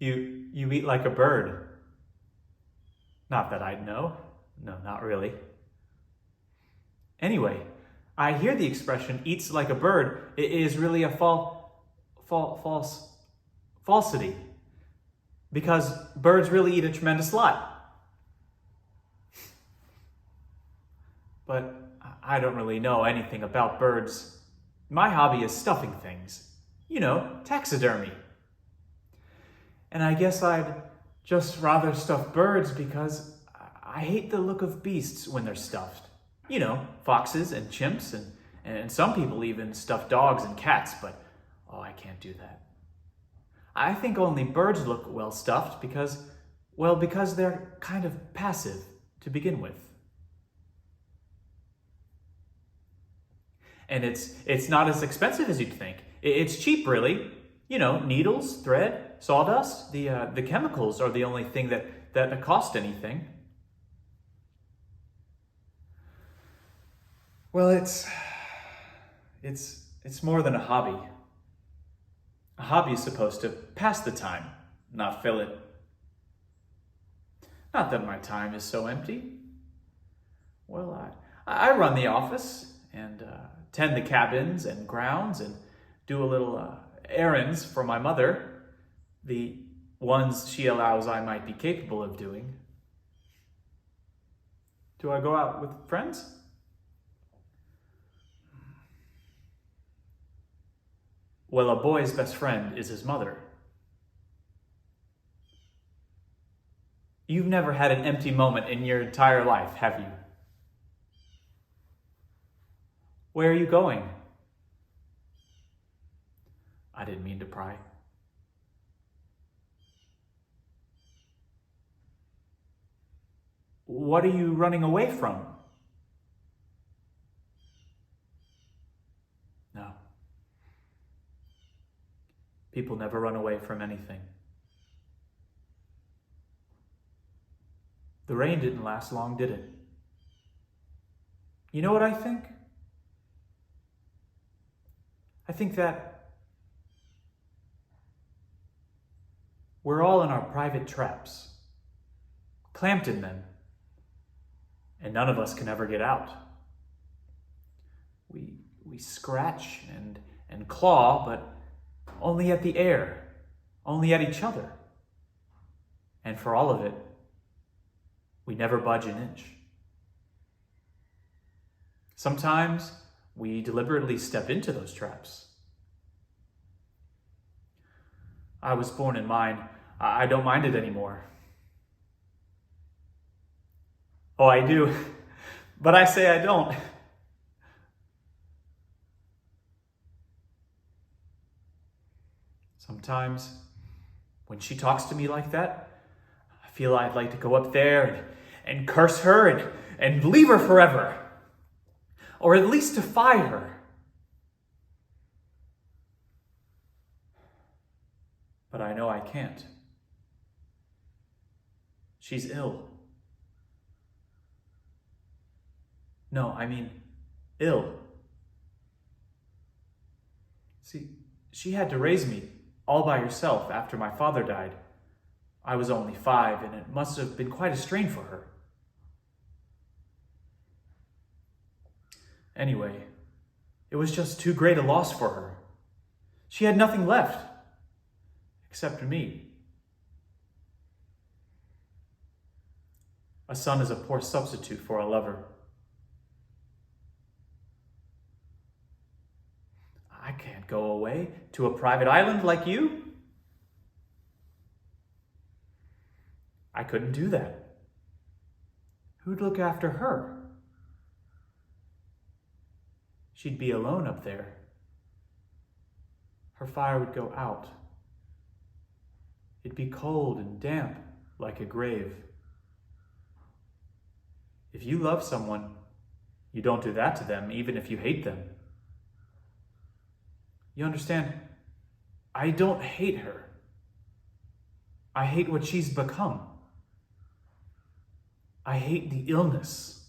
You eat like a bird. Not that I'd know. No, not really. Anyway, I hear the expression eats like a bird is really a falsity. Because birds really eat a tremendous lot. But I don't really know anything about birds. My hobby is stuffing things. You know, taxidermy. And I guess I'd just rather stuff birds because I hate the look of beasts when they're stuffed. You know, foxes and chimps and some people even stuff dogs and cats, but oh, I can't do that. I think only birds look well stuffed because they're kind of passive to begin with. And it's not as expensive as you'd think. It's cheap, really. You know, needles, thread, sawdust. The chemicals are the only thing that cost anything. Well, it's more than a hobby. A hobby is supposed to pass the time, not fill it. Not that my time is so empty. Well, I run the office and tend the cabins and grounds and do a little errands for my mother, the ones she allows I might be capable of doing. Do I go out with friends? Well, a boy's best friend is his mother. You've never had an empty moment in your entire life, have you? Where are you going? I didn't mean to pry. What are you running away from? No. People never run away from anything. The rain didn't last long, did it? You know what I think? I think that we're all in our private traps, clamped in them, and none of us can ever get out. We scratch and claw, but only at the air, only at each other. And for all of it, we never budge an inch. Sometimes we deliberately step into those traps. I was born in mine. I don't mind it anymore. Oh, I do. But I say I don't. Sometimes, when she talks to me like that, I feel I'd like to go up there and curse her and leave her forever. Or at least defy her. But I know I can't. She's ill. No, I mean, ill. See, she had to raise me all by herself after my father died. I was only 5, and it must have been quite a strain for her. Anyway, it was just too great a loss for her. She had nothing left, except me. A son is a poor substitute for a lover. I can't go away to a private island like you. I couldn't do that. Who'd look after her? She'd be alone up there. Her fire would go out. It'd be cold and damp like a grave. If you love someone, you don't do that to them, even if you hate them. You understand? I don't hate her. I hate what she's become. I hate the illness.